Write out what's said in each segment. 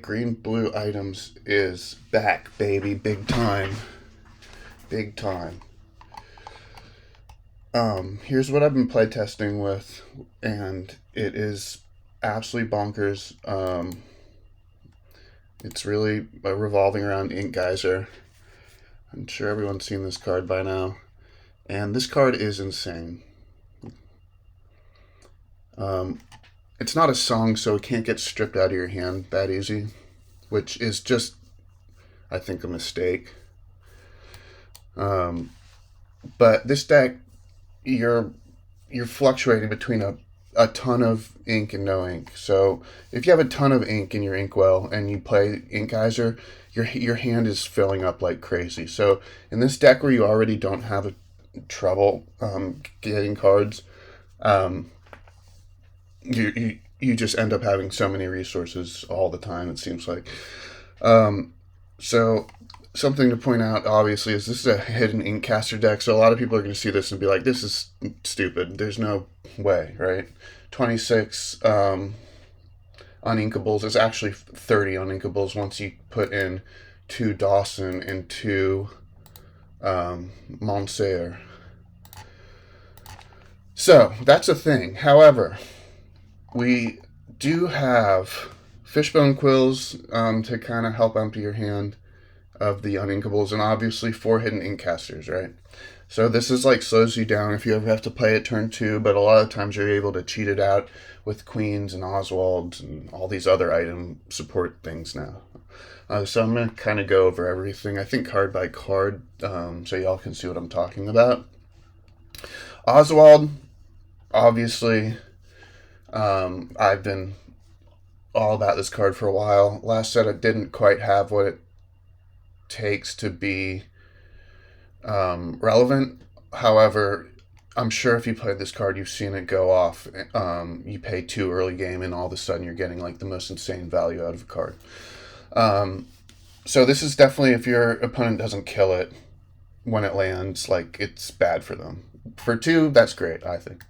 green blue items is back, baby, big time. Big time. Here's what I've been playtesting with, and it is absolutely bonkers. It's really revolving around Ink Geyser. I'm sure everyone's seen this card by now. And this card is insane. It's not a song, so it can't get stripped out of your hand that easy, which is just, I think, a mistake. But this deck, you're fluctuating between a ton of ink and no ink. So if you have a ton of ink in your Inkwell and you play Ink Geyser, your hand is filling up like crazy. So in this deck where you already don't have trouble getting cards, you just end up having so many resources all the time, it seems like. So something to point out, obviously, is this is a hidden ink caster deck, so a lot of people are going to see this and be like, this is stupid. There's no way, right? 26 uninkables is actually 30 uninkables once you put in 2 Dawson and 2 Monsieur. So, that's a thing. However, we do have Fishbone Quills to kind of help empty your hand of the uninkables, and obviously 4 hidden ink casters, right? So this is like slows you down if you ever have to play it turn 2, but a lot of times you're able to cheat it out with Queens and Oswalds and all these other item support things now. So I'm going to kind of go over everything, I think card by card, so y'all can see what I'm talking about. Oswald, obviously, I've been all about this card for a while. Last set it didn't quite have what it takes to be relevant. However, I'm sure if you played this card, you've seen it go off. You pay 2 early game, and all of a sudden you're getting like the most insane value out of a card. So this is definitely, if your opponent doesn't kill it when it lands, like, it's bad for them. For 2, that's great, I think.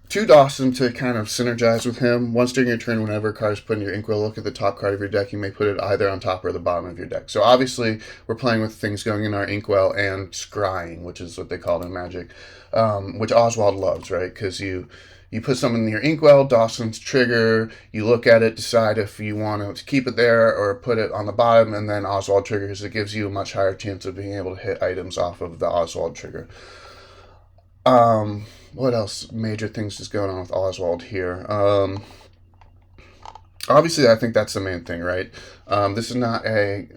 Two Dawson to kind of synergize with him. Once during your turn, whenever a card is put in your Inkwell, look at the top card of your deck. You may put it either on top or the bottom of your deck. So obviously, we're playing with things going in our Inkwell and scrying, which is what they call it in Magic, which Oswald loves, right? Because you put something in your Inkwell, Dawson's trigger, you look at it, decide if you want to keep it there or put it on the bottom, and then Oswald triggers. It gives you a much higher chance of being able to hit items off of the Oswald trigger. What else? Major things is going on with Oswald here. Obviously, I think that's the main thing, right? This is not a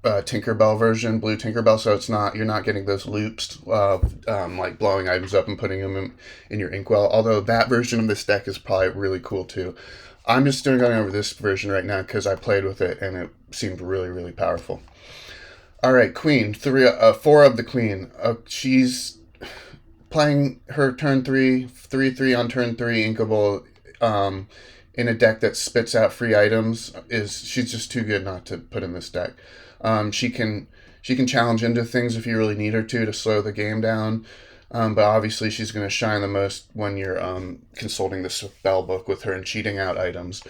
Tinkerbell version, blue Tinkerbell, so you're not getting those loops of like blowing items up and putting them in your Inkwell. Although that version of this deck is probably really cool too. I'm just going over this version right now because I played with it and it seemed really, really powerful. All right, Queen, 4 of the Queen. She's playing her turn 3/3 on turn 3 Inkable in a deck that spits out free items. She's just too good not to put in this deck. She can challenge into things if you really need her to slow the game down. But obviously she's going to shine the most when you're consulting the spell book with her and cheating out items.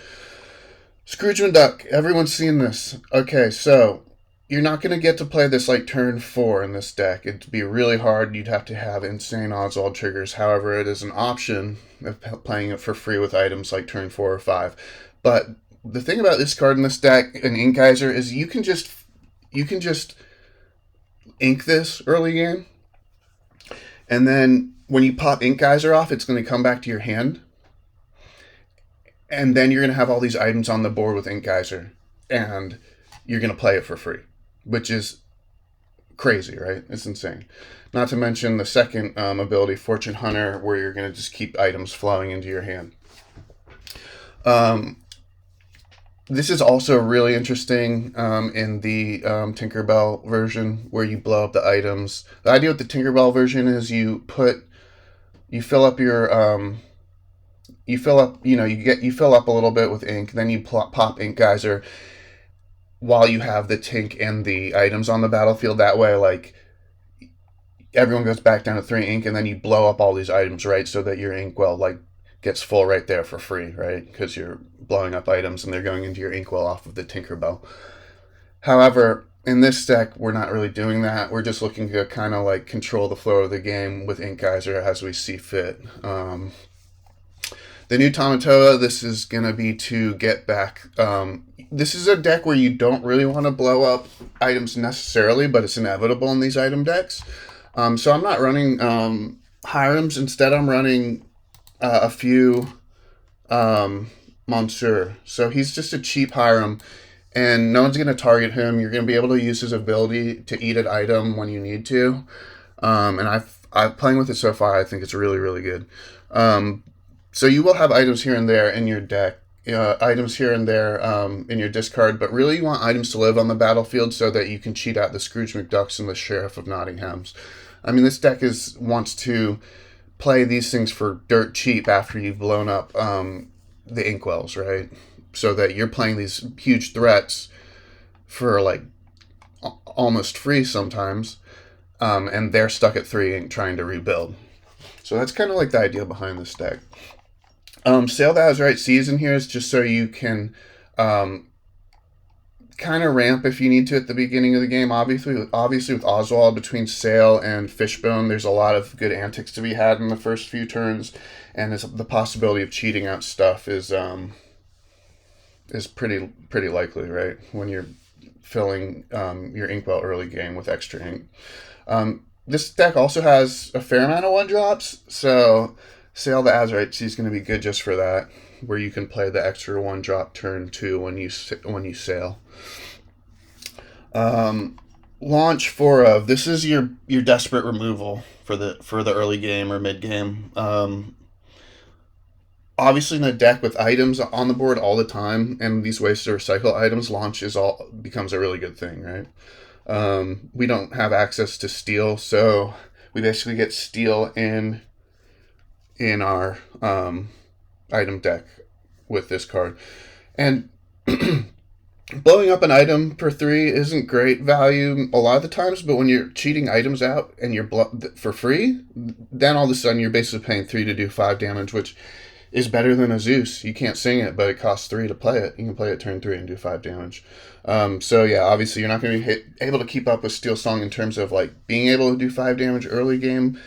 Scrooge McDuck, everyone's seen this. Okay, so you're not going to get to play this like turn 4 in this deck. It'd be really hard. You'd have to have insane Oswald triggers. However, it is an option of playing it for free with items like turn 4 or 5. But the thing about this card in this deck, an Ink Geyser, is you can just ink this early game. And then when you pop Ink Geyser off, it's going to come back to your hand. And then you're going to have all these items on the board with Ink Geyser. And you're going to play it for free, which is crazy, right? It's insane. Not to mention the second ability, Fortune Hunter, where you're going to just keep items flowing into your hand. This is also really interesting in the Tinkerbell version, where you blow up the items. The idea with the Tinkerbell version is you fill up a little bit with ink, then you pop Ink Geyser while you have the Tink and the items on the battlefield. That way, like, everyone goes back down to 3 ink, and then you blow up all these items, right? So that your Inkwell, like, gets full right there for free, right? Because you're blowing up items and they're going into your Inkwell off of the Tinkerbell. However, in this deck, we're not really doing that. We're just looking to kind of like control the flow of the game with Ink Geyser as we see fit. The new Tamatoa, this is going to be to get back. This is a deck where you don't really want to blow up items necessarily, but it's inevitable in these item decks. So I'm not running Hiram's. Instead, I'm running a few Monsieur. So he's just a cheap Hiram, and no one's going to target him. You're going to be able to use his ability to eat an item when you need to. And I've playing with it so far. I think it's really, really good. So you will have items here and there in your deck, items here and there in your discard, but really you want items to live on the battlefield so that you can cheat out the Scrooge McDucks and the Sheriff of Nottingham's. I mean, this deck wants to play these things for dirt cheap after you've blown up the Inkwells, right? So that you're playing these huge threats for like almost free sometimes, and they're stuck at 3 and trying to rebuild. So that's kind of like the idea behind this deck. Sail the Azurite Seas in here is just so you can kind of ramp if you need to at the beginning of the game. Obviously with Oswald, between Sail and Fishbone, there's a lot of good antics to be had in the first few turns, and the possibility of cheating out stuff is pretty likely, right? When you're filling your Inkwell early game with extra ink. This deck also has a fair amount of 1-drops, so Sail the Azurite Sea is going to be good just for that, where you can play the extra 1-drop turn 2 when you sail. Launch 4 of this is your desperate removal for the early game or mid game. Obviously, in a deck with items on the board all the time and these ways to recycle items, launch becomes a really good thing, right? We don't have access to steel, so we basically get steel in our item deck with this card. And blowing up an item per 3 isn't great value a lot of the times, but when you're cheating items out and you're for free, then all of a sudden you're basically paying 3 to do 5 damage, which is better than a Zeus. You can't sing it, but it costs 3 to play it. You can play it turn 3 and do 5 damage. So yeah, obviously you're not going to be able to keep up with Steel Song in terms of like being able to do 5 damage early game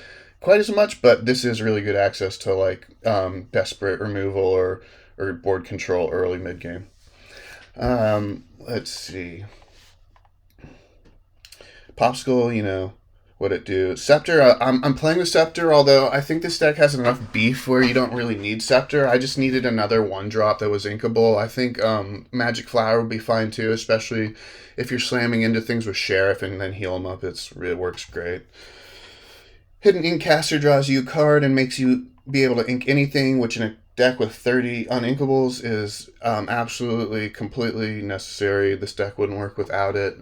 quite as much, but this is really good access to like desperate removal or board control early mid game. Let's see. Popsicle, what it do. Scepter, I'm playing with Scepter, although I think this deck has enough beef where you don't really need Scepter. I just needed another 1-drop that was inkable. I think Magic Flower would be fine too, especially if you're slamming into things with Sheriff and then heal them up. It works great. Hidden Inkcaster draws you a card and makes you be able to ink anything, which in a deck with 30 uninkables is absolutely, completely necessary. This deck wouldn't work without it.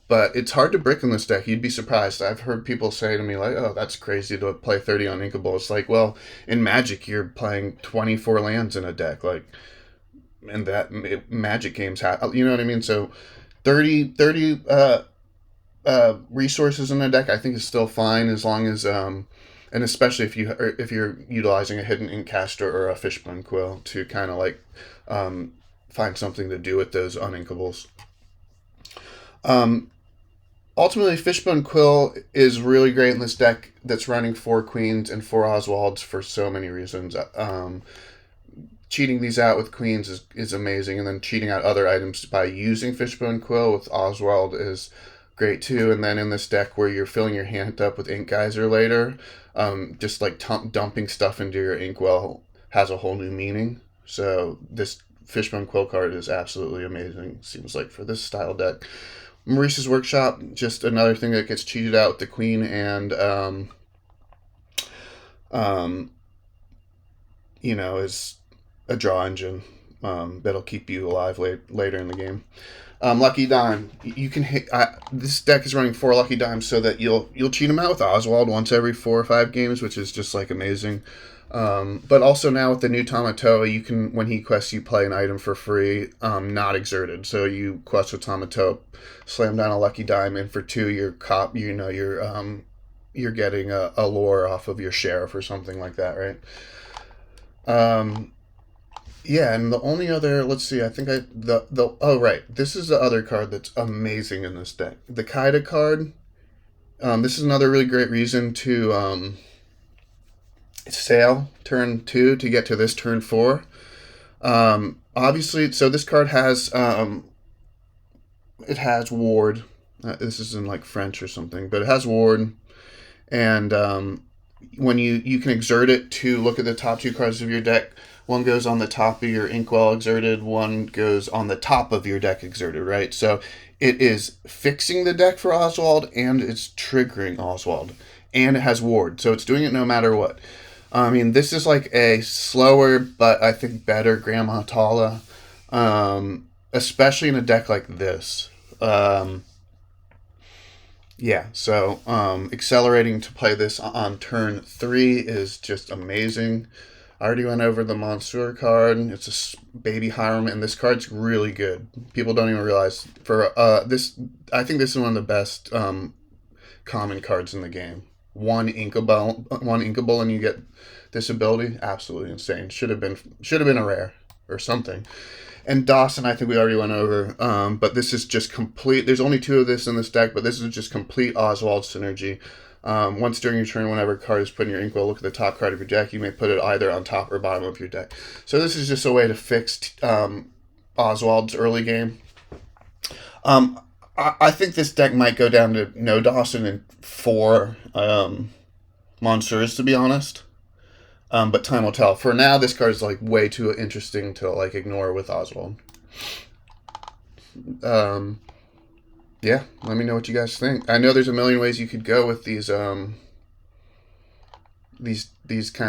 But it's hard to brick in this deck. You'd be surprised. I've heard people say to me, like, oh, that's crazy to play 30 uninkable. It's like, well, in Magic, you're playing 24 lands in a deck. Like, and that Magic games have, you know what I mean? So 30 resources in a deck, I think is still fine as long as, and especially if you're utilizing a Hidden Inkcaster or a Fishbone Quill to kind of like find something to do with those uninkables. Ultimately, Fishbone Quill is really great in this deck that's running 4 Queens and 4 Oswalds for so many reasons. Cheating these out with Queens is amazing, and then cheating out other items by using Fishbone Quill with Oswald is great too. And then in this deck where you're filling your hand up with Ink Geyser later, just like dumping stuff into your Inkwell has a whole new meaning. So this Fishbone Quill card is absolutely amazing, seems like, for this style deck. Maurice's Workshop, just another thing that gets cheated out with the Queen and is a draw engine that'll keep you alive later in the game. Lucky Dime, you can hit. This deck is running 4 Lucky Dimes so that you'll cheat them out with Oswald once every 4 or 5 games, which is just like amazing. But also now with the new Tamatoa, you can, when he quests, you play an item for free, not exerted. So you quest with Tamatoa, slam down a Lucky Dime, and for 2 you're getting a lore off of your Sheriff or something like that, right? Um, yeah, and the only other, let's see, I think the oh right, this is the other card that's amazing in this deck. The Kaida card. This is another really great reason to sail turn 2 to get to this turn 4. Obviously, so this card has it has ward. This is in like French or something, but it has ward, and when you can exert it to look at the top 2 cards of your deck. One goes on the top of your Inkwell exerted, one goes on the top of your deck exerted, right? So it is fixing the deck for Oswald, and it's triggering Oswald, and it has ward, so it's doing it no matter what. I mean, this is like a slower, but I think better Grandma Tala, especially in a deck like this. Yeah, so accelerating to play this on turn 3 is just amazing. I already went over the Monsieur card. It's a baby Hiram, and this card's really good. People don't even realize. For this, I think this is one of the best common cards in the game. One inkable, and you get this ability. Absolutely insane. Should have been a rare or something. And Dawson, I think we already went over. But this is just complete. There's only 2 of this in this deck, but this is just complete Oswald synergy. Once during your turn, whenever a card is put in your Inkwell, look at the top card of your deck. You may put it either on top or bottom of your deck. So this is just a way to fix Oswald's early game. I think this deck might go down to no Dawson and 4 Monsters, to be honest. But time will tell. For now, this card is like way too interesting to like ignore with Oswald. Yeah, let me know what you guys think. I know there's a million ways you could go with these kind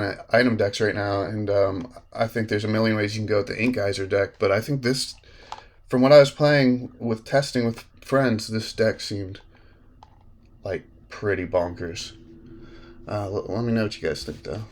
of item decks right now, and I think there's a million ways you can go with the Ink Geyser deck. But I think this, from what I was playing with testing with friends, this deck seemed like pretty bonkers. Let me know what you guys think, though.